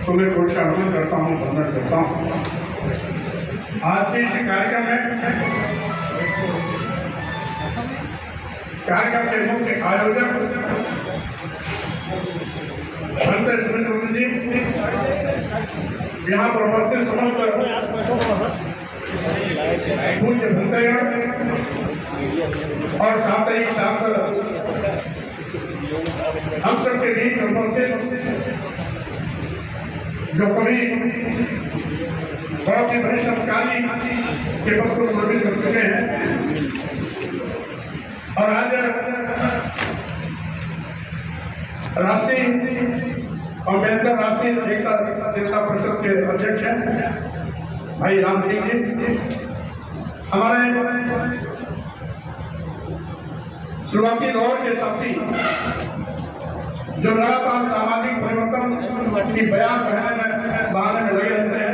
तो मैं प्रोत्साहन करता हूँ, वंदन करता हूँ। आज के इस कार्यक्रम के मुख्य आयोजक संत स्मृति जी, यहाँ पर उपस्थित समस्त पूज्य भक्तगण और साप्ताहिक छात्र, हम सबके बीच उपस्थित जो कभी बहुत ही वरिष्ठ अधिकारी के पद को सम्मिलित कर चुके हैं और आज राष्ट्रीय अम्बेडकर राष्ट्रीय एकता परिषद के अध्यक्ष हैं भाई राम सिंह जी, हमारे शुरुआती दौर के साथी जो लगातार सामाजिक परिवर्तन की बयान बढ़ाने में लगे रहते हैं,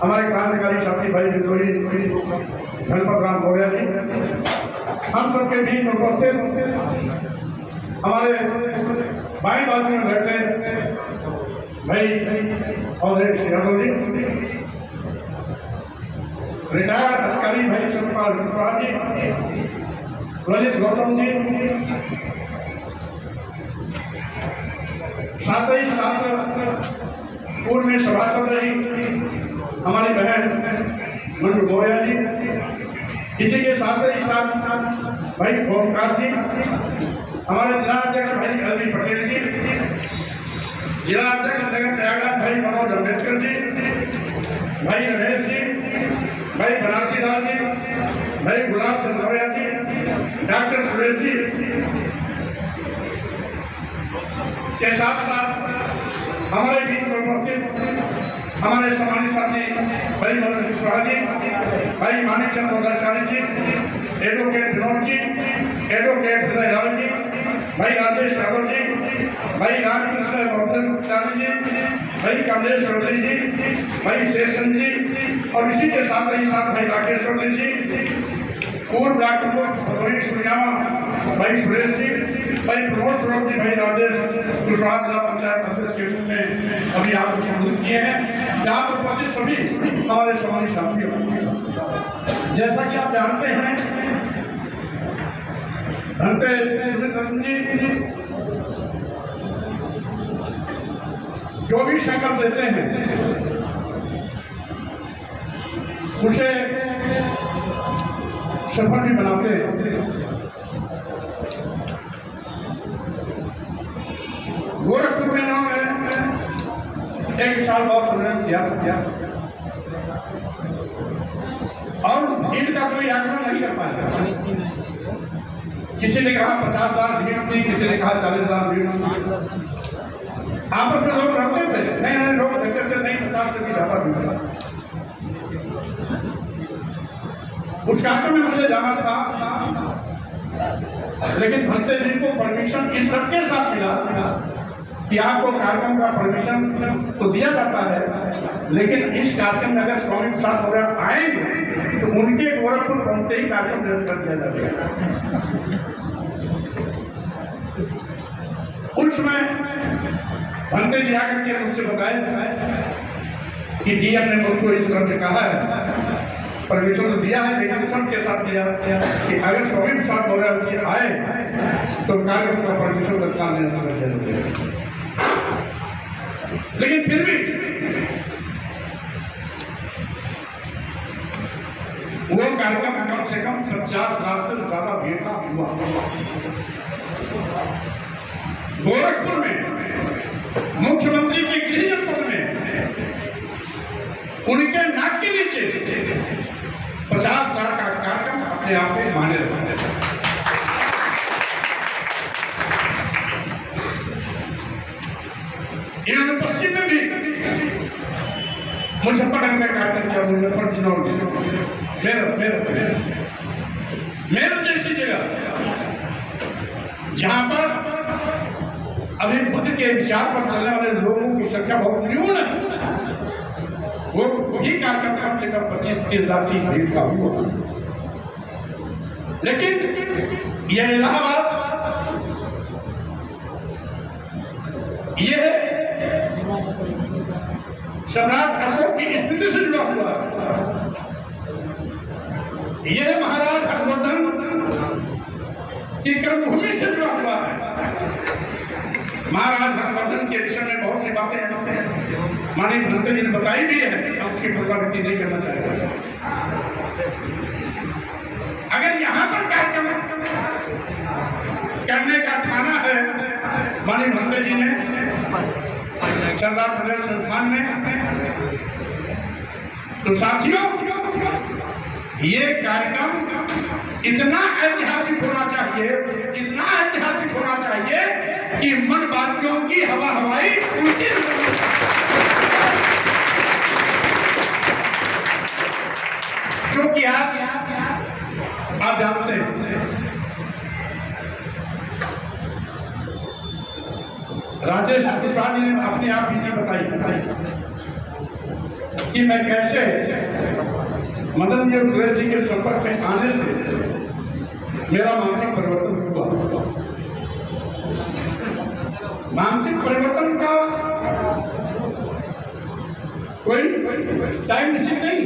हमारे क्रांतिकारी साथी भाई विद्रोही गणपत राम मौर्य जी, हम सबके बीच उपस्थित हमारे बाई बाजू में बैठे भाई और यादव जी, रिटायर्ड अधिकारी भाई चंद्रपाल विश्वास जी, ललित गौतम जी, साथ ही साथ पूर्व में सभासद रही हमारी बहन मंजू मौर्य जी, इसी के साथ ही साथ भाई ओमकार जी, हमारे जिला अध्यक्ष भाई अलवी पटेल जी, जिला अध्यक्ष नगर प्रयागराज भाई मनोज अम्बेडकर जी, भाई रमेश जी, भाई बनारसी लाल जी, भाई गुलाब चंद मौर्य जी, डॉक्टर सुरेश जी के साथ साथ हमारे बीच में उपस्थित हमारे सम्मानित साथी भाई मनोज कुशवाहा जी, भाई मानिक चंद भट्टाचार्य जी, एडवोकेट विनोद जी, एडवोकेट हृदय लाल जी, भाई राजेश यादव जी, भाई रामकृष्ण भट्टाचार्य जी, भाई कमलेश चौधरी जी, भाई शेषन जी और इसी के साथ ही साथ भाई राकेश चौधरी जी, पूर्व डॉक्टर भदोही सुरजामा भाई सुरेश जी, भाई प्रमोद स्वरूप जी, भाई राजेश कुशवाहा जिला पंचायत अध्यक्ष के रूप में अभी आपको संबोधित किए हैं, जहाँ पर उपस्थित सभी हमारे सम्मानित साथियों, जैसा कि आप जानते हैं अंते जी जो भी संकल्प देते हैं उसे सफल भी बनाते हैं। गोरखपुर में इन्होंने एक विशाल बहुत सम्मेलन किया और उस भीड़ का कोई आकलन नहीं कर पाया। किसी ने कहा 50,000 भीड़ थी, किसी ने कहा 40,000 भीड़ थी। आपस में लोग रखते थे, नहीं लोग कहते थे नहीं 50 से भी ज्यादा भीड़ था। उस कार्यक्रम में मुझे जाना था, लेकिन भंते जी को परमिशन इस सबके साथ मिला कि आपको कार्यक्रम का परमिशन तो दिया जाता है, लेकिन इस कार्यक्रम में अगर स्वामी प्रसाद मौर्य आएंगे तो उनके गोरखपुर पहुंचते ही कार्यक्रम रद्द कर दिया जाएगा। उस समय भंते जी आकर के मुझसे बताया कि डीएम ने मुझको इस तरह से कहा है, परमिशन तो दिया है, लेकिन सबके साथ दिया कि अगर स्वामी प्रसाद मौर्य आए तो कार्यक्रम का परमिशन रद्द कर देना चाहिए। लेकिन फिर भी वो कार्यक्रम कम से कम 50,000 से ज्यादा भीड़ का हुआ। गोरखपुर में मुख्यमंत्री के गृह जनपद में उनके नाक के नीचे 50,000 का कार्यक्रम अपने आप में माने रखा। इन्होंने पश्चिम में भी मुजफ्फरनगर में कार्यक्रम किया, मुजफ्फरनगर मेरठ जैसी जगह जहां पर अभी बुद्ध के विचार पर चलने वाले लोगों की संख्या बहुत न्यून है, वो भी कार्यक्रम कम से कम 25,000 की भीड़ का हुआ। लेकिन यह इलाहाबाद ये सम्राट अशोक की स्थिति से जुड़ा हुआ है। यह महाराज हर्षवर्धन की कर्मभूमि से जुड़ा हुआ है। महाराज हर्षवर्धन के विषय में बहुत सी बातें माननीय भंते जी ने बताई भी है, हम उसकी पुनरावृत्ति नहीं करना चाहेंगे। अगर यहाँ पर कार्यक्रम करने का ठाना है माननीय भंते जी ने सरदार पटेल संस्थान में, तो साथियों ये कार्यक्रम इतना ऐतिहासिक होना चाहिए, इतना ऐतिहासिक होना चाहिए कि मन बातियों की हवा हवाई उल्टी जो कि आज आप जानते हैं राजेश कुशवाहा जी ने अपनी आप विधि बताई कि मैं कैसे मदन जी और सुरेश जी के संपर्क में आने से मेरा मानसिक परिवर्तन हुआ। मानसिक परिवर्तन का कोई टाइम निश्चित नहीं,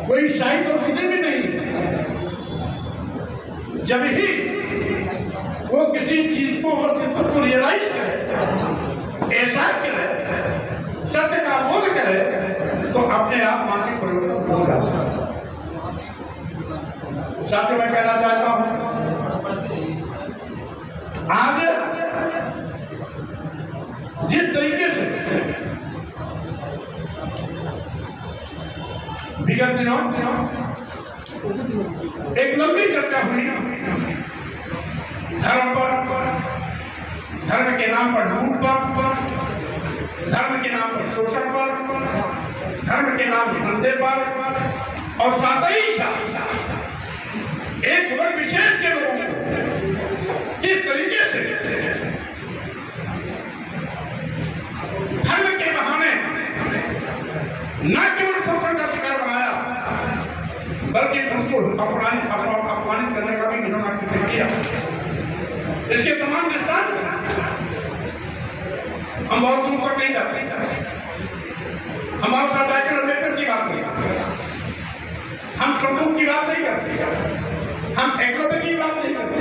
कोई शायद और सीधे भी नहीं। जब ही वो किसी चीज को अस्तित्व को रियलाइज करे, एहसास करे, सत्य का बोध करे, तो अपने आप मानसिक परिवर्तन हो जाता है। साथ मैं कहना चाहता हूं, आज जिस तरीके से विगत दिनों एक लंबी चर्चा हुई धर्म पर, धर्म के नाम पर लूट पर, धर्म के नाम पर शोषण पर, धर्म के नाम धंधे पर, और साथ ही एक वर्ग विशेष के लोगों को किस तरीके से धर्म के बहाने न केवल शोषण का शिकार बनाया, बल्कि उसको अपमानित करने का भी इन्होंने कृत्य किया। इसके तमाम दृष्टांत हम बहुत दूर तक नहीं जाते। हम बाबा साहब डॉक्टर अम्बेडकर की बात नहीं करते, हम संपूर्ण की बात नहीं करते, हम एकलव्य की बात नहीं करते,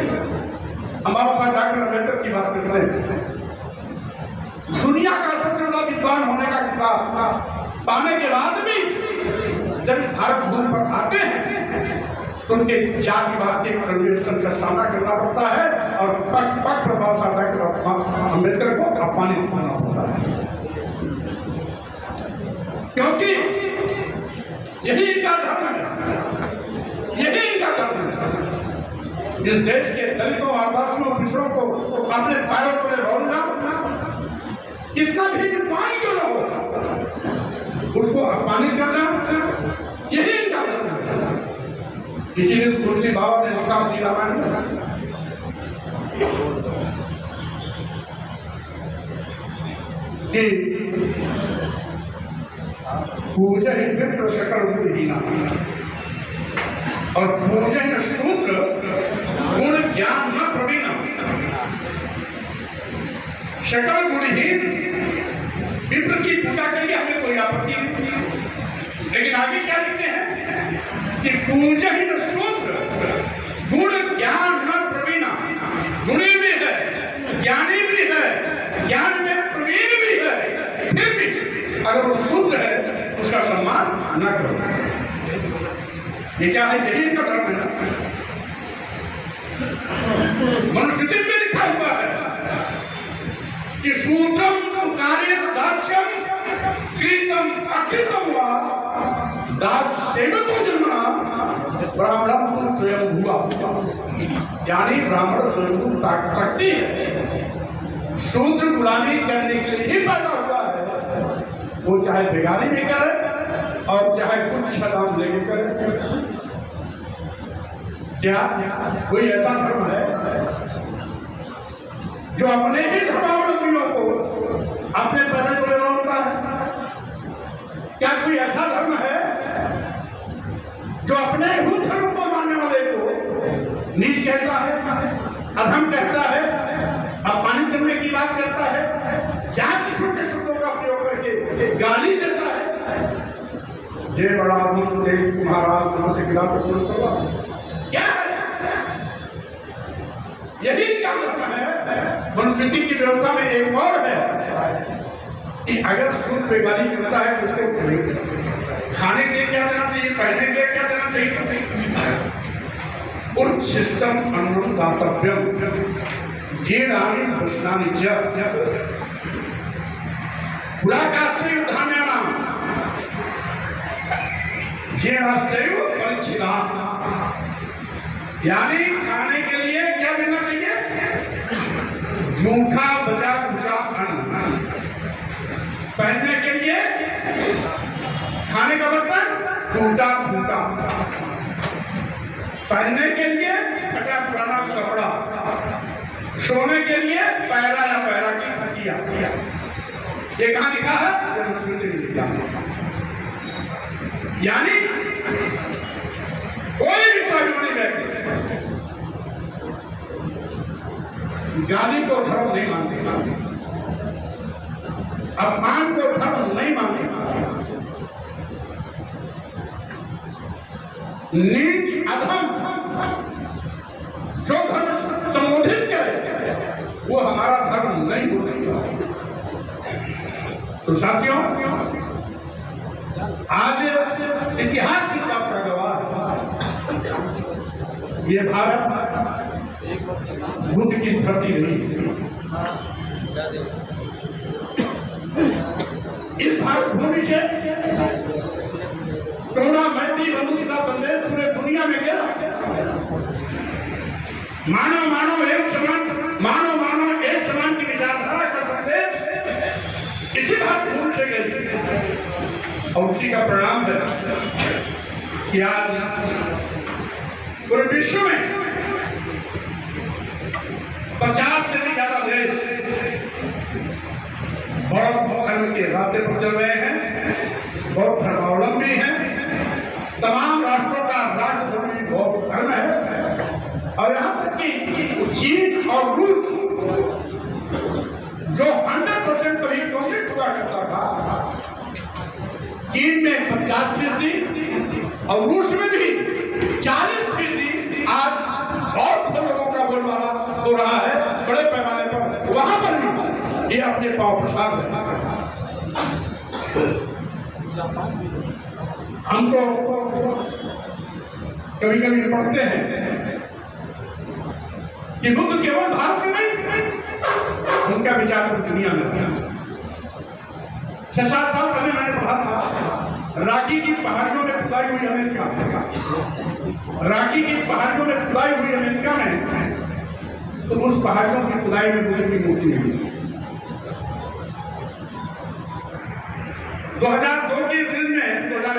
हम बाबा साहब डॉक्टर अम्बेडकर की बात करते हैं। दुनिया का सबसे बड़ा विद्वान होने का किताब पाने के बाद भी जब भारत भूमि पर आते हैं तो उनके जातिवाद के कन्वर्सेशन का सामना करना पड़ता है और पग पग पर बाबा साहब डॉक्टर अम्बेडकर को अपमानित करना पड़ता है, क्योंकि यही इनका धर्म है, यही इनका धर्म है। इस देश के दलितों, आदिवासियों, पिछड़ों को अपने पैरों तले रोलना, कितना भी विद्वान क्यों न हो, उसको अपमानित करना, यही इनका धर्म है। इसीलिए तुलसी बाबा ने लिखा श्री रामायण कि पूजन विप्र सकल गुणहीना और पूजन शूद्र गुण ज्ञान न प्रवीण। सकल गुणहीन विप्र की पूजा करिए, हमें कोई आपत्ति नहीं, लेकिन आगे क्या लिखते हैं कि पूजन शूद्र गुण ज्ञान न प्रवीण। गुणी भी है, ज्ञानी भी है, ज्ञान में प्रवीण भी है, फिर भी अगर वो शूद्र है उसका सम्मान न करो। ये क्या है? यही इनका धर्म है ना। मनुस्मृति में लिखा हुआ है कि शूद्रम कार्य दास्यम कृतम अकृतम वा दास्येन तो जन्मना ब्राह्मण स्वयं हुआ। यानी ब्राह्मण स्वयं शक्ति है, शूद्र गुलामी करने के लिए ही पैदा हुआ है, वो चाहे बेगारी में करे और चाहे कुछ दाम लेके करे। क्या कोई ऐसा धर्म है जो अपने ही धर्मावलंबियों को अपने पैरों को रोकता है? क्या कोई ऐसा धर्म है जो अपने ही धर्म को मानने वाले को नीच कहता है, अधम कहता है, अपमानित करने की बात करता है, जाति छोटे शब्दों का प्रयोग करके गाली देता है, जे बड़ा धन तेज महाराज समझ गिरा तो क्या है? यही क्या धर्म है? मनुस्मृति की व्यवस्था में एक और है कि अगर सूद पे गाली करता है तो उसको खाने के लिए क्या देना चाहिए, पहनने के लिए क्या देना चाहिए? उच्छिष्टम अन्नम दातव्यम जीर्णानि भूषणानि च पुराकास्यैव धान्यानां जीर्णास्यैव परिच्छिदाः। यानी खाने के लिए क्या मिलना चाहिए? जूठा बचा कुचा अन्न। पहनने के लिए खाने का बर्तन टूटा फूटा, पहनने के लिए फटा पुराना कपड़ा, सोने के लिए पैरा या पैरा की खटिया। ये कहां लिखा है? मनुस्मृति में लिखा है। यानी कोई भी स्वाभिमानी व्यक्ति गाली को धर्म नहीं मानते, अपमान को धर्म नहीं मानते, नीच अधम जो धर्म संबोधित करे वो हमारा धर्म नहीं हो सकता। तो साथियों, आज इतिहास की बात का गवाह ये भारत बुद्ध की धरती रही। इस भारत भूमि से करुणा, मैत्री, बंधुता का संदेश पूरे दुनिया में गया। मानव मानव एक समान, मानव मानव एक समान की विचारधारा का संदेश इसी भारत भूमि से गई। और उसी का परिणाम है कि आज पूरे विश्व में 50 से भी ज्यादा देश बौद्ध धर्म के रास्ते पर चल रहे हैं, बौद्ध धर्मावलंबी हैं। तमाम राष्ट्रों का राष्ट्र धर्म बौद्ध धर्म है। और यहाँ तक कि चीन और रूस जो 100% कभी कम्युनिस्ट हुआ करता था, चीन में 50% और रूस में भी 40% आज बौद्ध लोगों का बोलबाला हो रहा है बड़े पैमाने पर। वहां पर भी ये अपने पांव प्रसाद है। हम तो कभी कभी पढ़ते हैं कि बुद्ध केवल भारत में नहीं, उनका विचार दुनिया में। 6-7 साल पहले मैंने पढ़ा था राकी की पहाड़ियों में खुदाई हुई अमेरिका, राकी की पहाड़ियों में खुदाई हुई अमेरिका में, तो उस पहाड़ियों की खुदाई में बुद्ध की मूर्ति हुई। 2000